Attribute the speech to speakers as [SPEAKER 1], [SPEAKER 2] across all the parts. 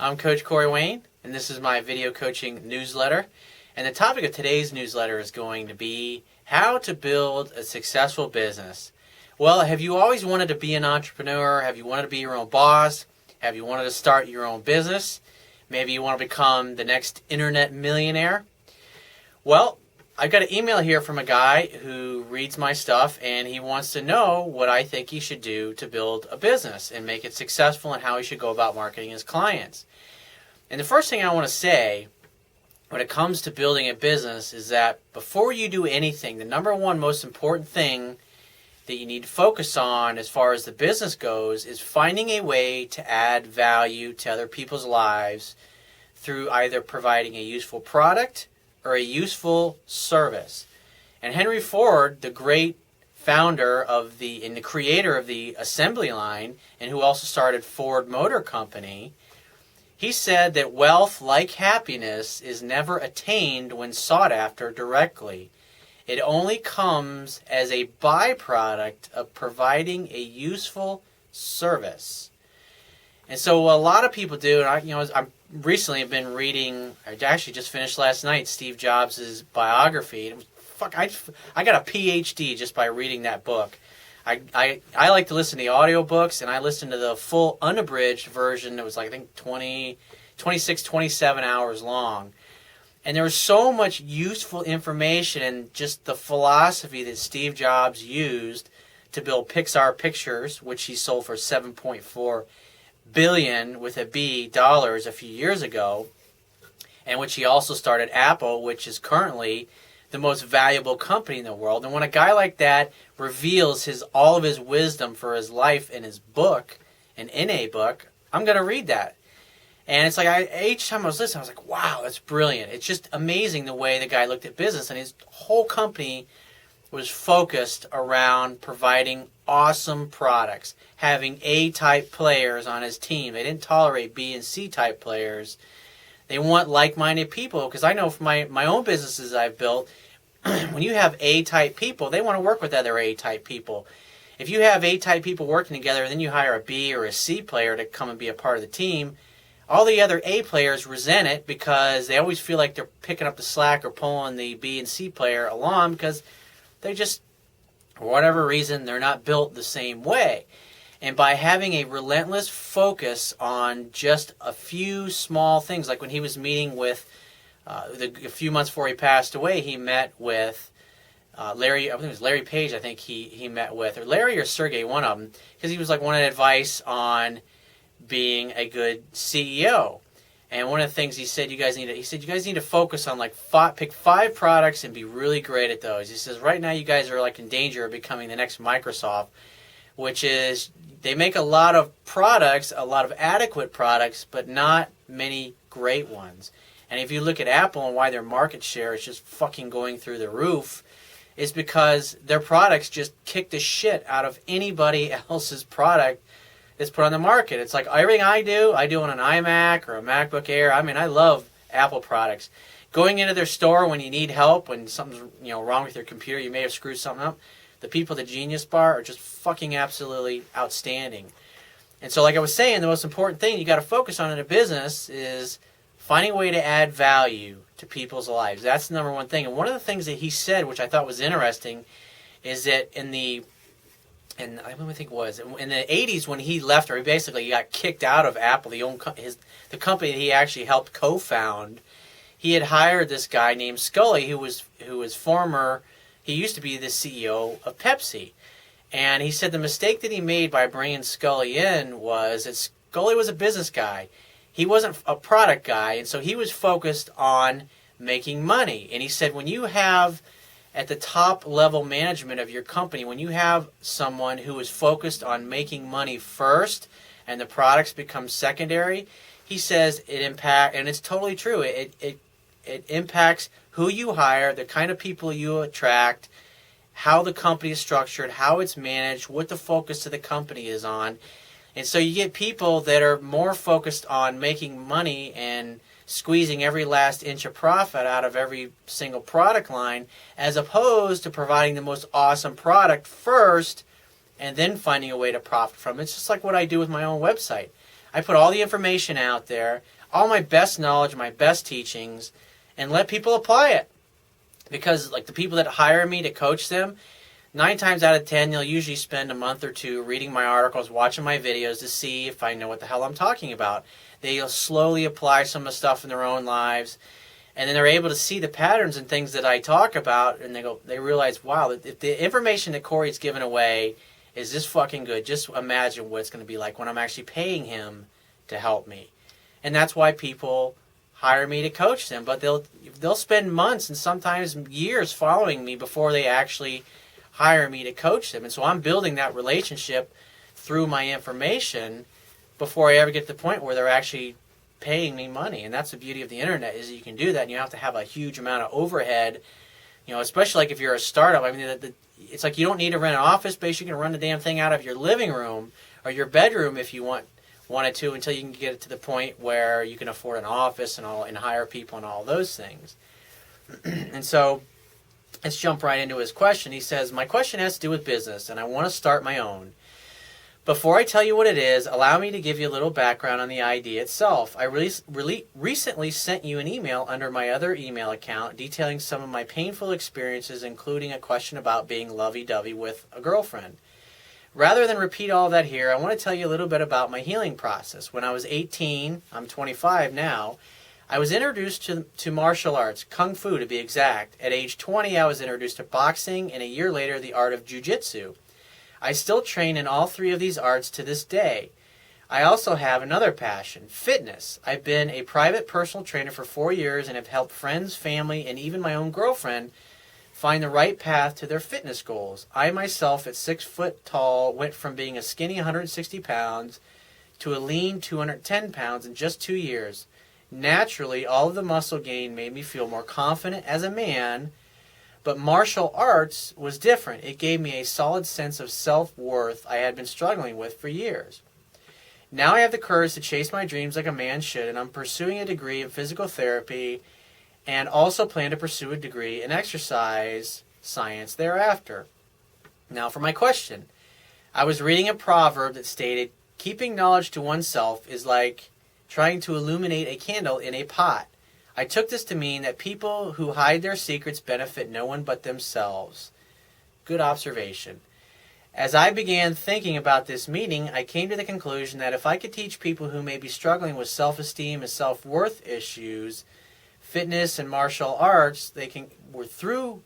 [SPEAKER 1] I'm Coach Corey Wayne, and this is my video coaching newsletter. And the topic of today's newsletter is going to be how to build a successful business. Well, have you always wanted to be an entrepreneur? Have you wanted to be your own boss? Have you wanted to start your own business? Maybe you want to become the next internet millionaire? Well, I got an email here from a guy who reads my stuff, and he wants to know what I think he should do to build a business and make it successful and how he should go about marketing his clients. And the first thing I want to say when it comes to building a business is that before you do anything, the number one most important thing that you need to focus on as far as the business goes is finding a way to add value to other people's lives through either providing a useful product or a useful service. And Henry Ford, the great founder of and the creator of the assembly line, and who also started Ford Motor Company, he said that wealth, like happiness, is never attained when sought after directly. It only comes as a byproduct of providing a useful service. And so what a lot of people do, and I'm recently have been reading, I actually just finished last night, Steve Jobs' biography. And I got a PhD just by reading that book. I like to listen to the audiobooks, and I listened to the full unabridged version that was like, I think 26, 27 hours long. And there was so much useful information and just the philosophy that Steve Jobs used to build Pixar Pictures, which he sold for $7.4 billion with a B dollars a few years ago, and which he also started Apple, which is currently the most valuable company in the world. And when a guy like that reveals all of his wisdom for his life in his book, and in a book, I'm going to read that. And it's like, each time I was listening, I was like, wow, that's brilliant. It's just amazing the way the guy looked at business, and his whole company was focused around providing awesome products, having A-type players on his team. They didn't tolerate B and C-type players. They want like-minded people, because I know from my own businesses I've built, when you have A-type people, they want to work with other A-type people. If you have A-type people working together, and then you hire a B or a C player to come and be a part of the team, all the other A players resent it because they always feel like they're picking up the slack or pulling the B and C player along because they just, for whatever reason, they're not built the same way. And by having a relentless focus on just a few small things, like when he was meeting with, a few months before he passed away, he met with Larry, I think it was Larry Page, I think he met with, or Larry or Sergey, one of them, because he was like wanting advice on being a good CEO. And one of the things he said, you guys need to focus on pick 5 products and be really great at those. He says, right now you guys are like in danger of becoming the next Microsoft, which is they make a lot of products, a lot of adequate products, but not many great ones. And if you look at Apple and why their market share is just fucking going through the roof, is because their products just kick the shit out of anybody else's product that's put on the market. It's like everything I do on an iMac or a MacBook Air. I mean, I love Apple products. Going into their store when you need help, when something's wrong with your computer, you may have screwed something up, the people at the Genius Bar are just fucking absolutely outstanding. And so like I was saying, the most important thing you got to focus on in a business is finding a way to add value to people's lives. That's the number one thing. And one of the things that he said, which I thought was interesting, is that in the 80s when he left, or he basically got kicked out of Apple, the company that he actually helped co-found, he had hired this guy named Scully, who was he used to be the CEO of Pepsi. And he said the mistake that he made by bringing Scully in was that Scully was a business guy. He wasn't a product guy, and so he was focused on making money. And he said when you have at the top level management of your company, when you have someone who is focused on making money first and the products become secondary, he says it impacts, and it's totally true, it impacts who you hire, the kind of people you attract, how the company is structured, how it's managed, what the focus of the company is on. And so you get people that are more focused on making money and squeezing every last inch of profit out of every single product line, as opposed to providing the most awesome product first and then finding a way to profit from it. It's just like what I do with my own website. I put all the information out there. all my best knowledge, my best teachings, and let people apply it. Because like the people that hire me to coach them, 9 times out of 10, they'll usually spend a month or two reading my articles, watching my videos to see if I know what the hell I'm talking about. They'll slowly apply some of the stuff in their own lives, and then they're able to see the patterns and things that I talk about, and they realize, wow, if the information that Corey's given away is this fucking good, just imagine what it's going to be like when I'm actually paying him to help me. And that's why people hire me to coach them, but they'll spend months and sometimes years following me before they actually hire me to coach them. And so I'm building that relationship through my information before I ever get to the point where they're actually paying me money. And that's the beauty of the internet, is that you can do that, and you don't have to have a huge amount of overhead, especially like if you're a startup. I mean, it's like you don't need to rent an office space. You can run the damn thing out of your living room or your bedroom if you wanted to, until you can get it to the point where you can afford an office and hire people and all those things. And so let's jump right into his question. He says, my question has to do with business, and I want to start my own. Before I tell you what it is, allow me to give you a little background on the idea itself. I recently sent you an email under my other email account detailing some of my painful experiences, including a question about being lovey-dovey with a girlfriend. Rather than repeat all that here, I want to tell you a little bit about my healing process. When I was 18, I'm 25 now, I was introduced to martial arts, Kung Fu to be exact. At age 20, I was introduced to boxing, and a year later, the art of Jiu-Jitsu. I still train in all 3 of these arts to this day. I also have another passion, fitness. I've been a private personal trainer for 4 years and have helped friends, family, and even my own girlfriend find the right path to their fitness goals. I myself, at 6 foot tall, went from being a skinny 160 pounds to a lean 210 pounds in just 2 years. Naturally, all of the muscle gain made me feel more confident as a man, but martial arts was different. It gave me a solid sense of self-worth I had been struggling with for years. Now I have the courage to chase my dreams like a man should, and I'm pursuing a degree in physical therapy and also plan to pursue a degree in exercise science thereafter. Now for my question. I was reading a proverb that stated, keeping knowledge to oneself is like trying to illuminate a candle in a pot. I took this to mean that people who hide their secrets benefit no one but themselves. Good observation. As I began thinking about this meaning, I came to the conclusion that if I could teach people who may be struggling with self-esteem and self-worth issues, fitness and martial arts, through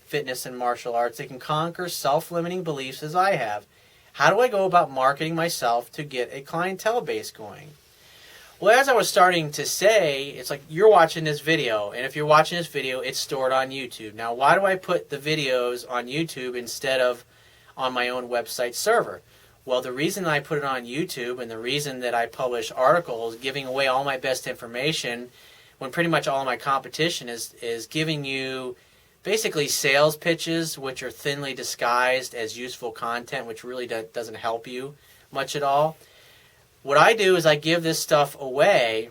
[SPEAKER 1] fitness and martial arts, they can conquer self-limiting beliefs as I have. How do I go about marketing myself to get a clientele base going? Well, as I was starting to say, it's like you're watching this video, and if you're watching this video, it's stored on YouTube. Now, why do I put the videos on YouTube instead of on my own website server? Well, the reason I put it on YouTube and the reason that I publish articles giving away all my best information when pretty much all of my competition is giving you basically sales pitches, which are thinly disguised as useful content, which really doesn't help you much at all. What I do is I give this stuff away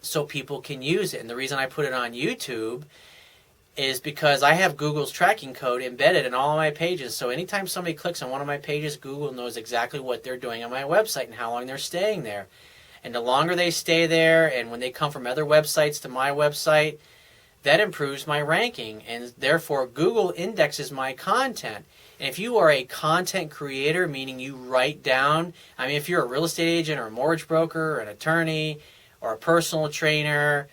[SPEAKER 1] so people can use it. And the reason I put it on YouTube is because I have Google's tracking code embedded in all of my pages. So anytime somebody clicks on one of my pages, Google knows exactly what they're doing on my website and how long they're staying there. And the longer they stay there, and when they come from other websites to my website, that improves my ranking. And therefore, Google indexes my content. And if you are a content creator, meaning you write down, if you're a real estate agent or a mortgage broker or an attorney or a personal trainer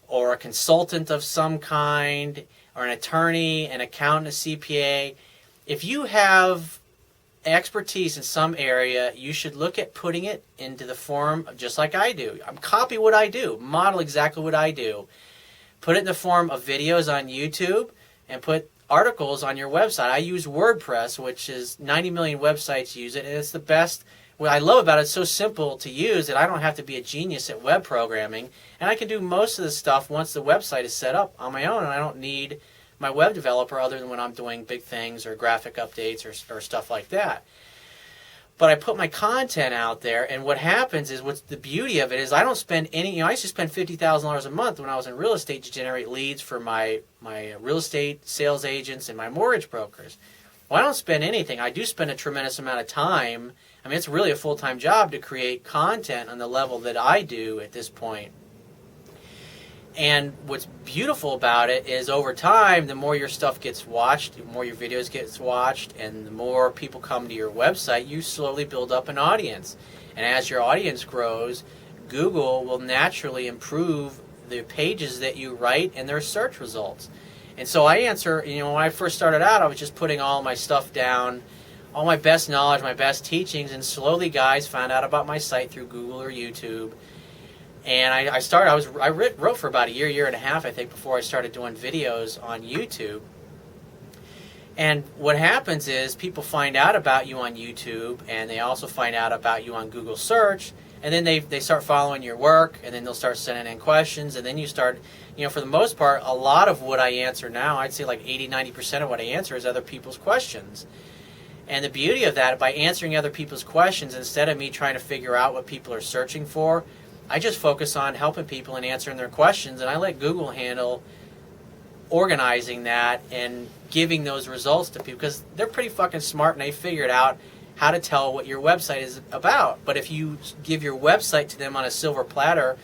[SPEAKER 1] or a consultant of some kind or an attorney, an accountant, a CPA, if you have expertise in some area, you should look at putting it into the form of just like I do. Copy what I do, model exactly what I do. Put it in the form of videos on YouTube and put articles on your website. I use WordPress, which is 90 million websites use it, and it's the best. What I love about it, it's so simple to use that I don't have to be a genius at web programming, and I can do most of the stuff once the website is set up on my own, and I don't need my web developer other than when I'm doing big things or graphic updates or stuff like that. But I put my content out there, and what happens is, what's the beauty of it is I don't spend any, I used to spend $50,000 a month when I was in real estate to generate leads for my real estate sales agents and my mortgage brokers. Well, I don't spend anything. I do spend a tremendous amount of time. I mean, it's really a full-time job to create content on the level that I do at this point. And what's beautiful about it is over time, the more your stuff gets watched, the more your videos gets watched, and the more people come to your website, you slowly build up an audience. And as your audience grows, Google will naturally improve the pages that you write and their search results. And so I answer, when I first started out, I was just putting all my stuff down, all my best knowledge, my best teachings, and slowly guys found out about my site through Google or YouTube. And I wrote for about a year and a half, I think, before I started doing videos on YouTube. And what happens is people find out about you on YouTube, and they also find out about you on Google search, and then they start following your work, and then they'll start sending in questions, and then you start, for the most part, a lot of what I answer now, I'd say like 80-90% of what I answer is other people's questions. And the beauty of that, by answering other people's questions, instead of me trying to figure out what people are searching for, I just focus on helping people and answering their questions, and I let Google handle organizing that and giving those results to people, because they're pretty fucking smart and they figured out how to tell what your website is about. But if you give your website to them on a silver platter,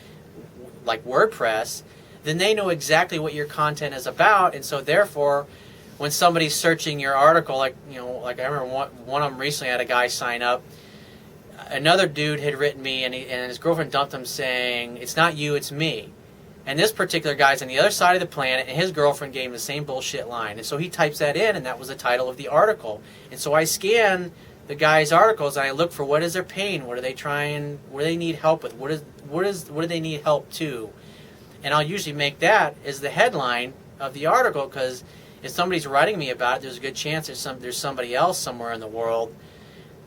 [SPEAKER 1] like WordPress, then they know exactly what your content is about, and so therefore, when somebody's searching your article, like I remember one of them recently had a guy sign up. Another dude had written me, and his girlfriend dumped him saying, "It's not you, it's me." And this particular guy's on the other side of the planet, and his girlfriend gave him the same bullshit line. And so he types that in, and that was the title of the article. And so I scan the guy's articles, and I look for what is their pain, what are they trying, what do they need help with, what do they need help to, and I'll usually make that as the headline of the article, because if somebody's writing me about it, there's a good chance there's somebody else somewhere in the world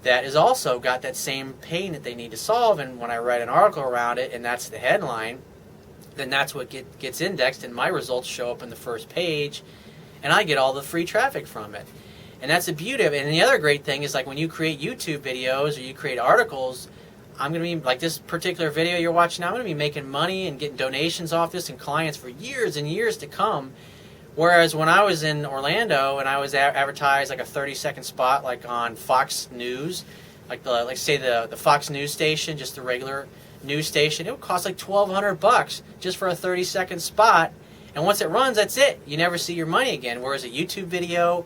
[SPEAKER 1] that has also got that same pain that they need to solve. And when I write an article around it, and that's the headline, then that's what gets indexed, and my results show up in the first page, and I get all the free traffic from it. And that's the beauty of it. And the other great thing is, like, when you create YouTube videos or you create articles, I'm going to be, like this particular video you're watching now, I'm going to be making money and getting donations off this and clients for years and years to come. Whereas when I was in Orlando and I was advertised like a 30-second spot, like on Fox News, like say the Fox News station, just the regular news station, it would cost like $1,200 just for a 30-second spot. And once it runs, that's it. You never see your money again. Whereas a YouTube video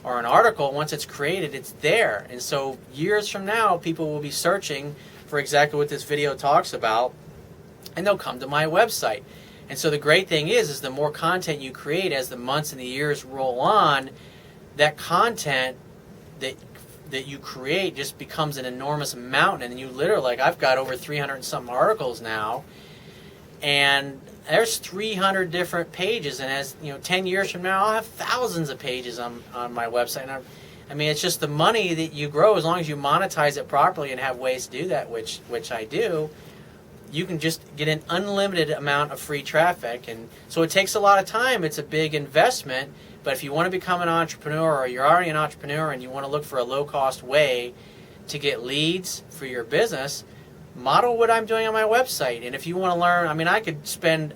[SPEAKER 1] or an article, once it's created, it's there. And so years from now, people will be searching for exactly what this video talks about, and they'll come to my website. And so the great thing is the more content you create as the months and the years roll on, that content that you create just becomes an enormous mountain. And you literally, like, I've got over 300 and something articles now, and there's 300 different pages. And as 10 years from now, I'll have thousands of pages on my website. And I mean, it's just the money that you grow, as long as you monetize it properly and have ways to do that, which I do. You can just get an unlimited amount of free traffic. And so it takes a lot of time. It's a big investment. But if you want to become an entrepreneur, or you're already an entrepreneur and you want to look for a low-cost way to get leads for your business, model what I'm doing on my website. And if you want to learn, I mean, I could spend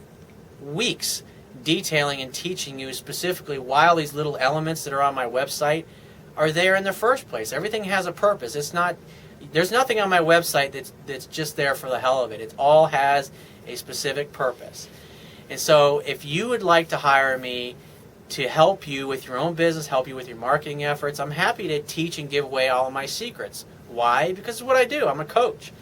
[SPEAKER 1] weeks detailing and teaching you specifically why all these little elements that are on my website are there in the first place. Everything has a purpose. There's nothing on my website that's just there for the hell of it. It all has a specific purpose. And so if you would like to hire me to help you with your own business, help you with your marketing efforts, I'm happy to teach and give away all of my secrets. Why? Because it's what I do. I'm a coach.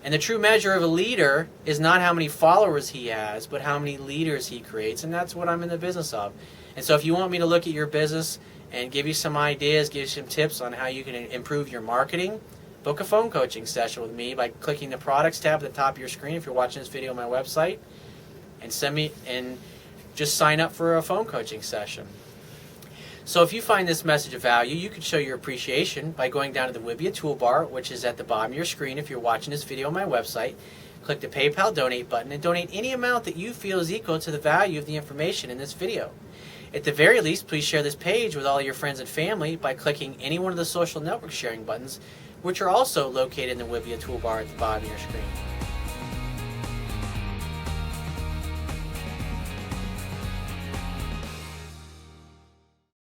[SPEAKER 1] And the true measure of a leader is not how many followers he has, but how many leaders he creates. And that's what I'm in the business of. And so if you want me to look at your business and give you some ideas, give you some tips on how you can improve your marketing, book a phone coaching session with me by clicking the products tab at the top of your screen if you're watching this video on my website, and just sign up for a phone coaching session. So if you find this message of value, you can show your appreciation by going down to the Wibbia toolbar, which is at the bottom of your screen if you're watching this video on my website. Click the PayPal donate button and donate any amount that you feel is equal to the value of the information in this video. At the very least, please share this page with all your friends and family by clicking any one of the social network sharing buttons, which are also located in the Wibbia toolbar at the bottom of your screen.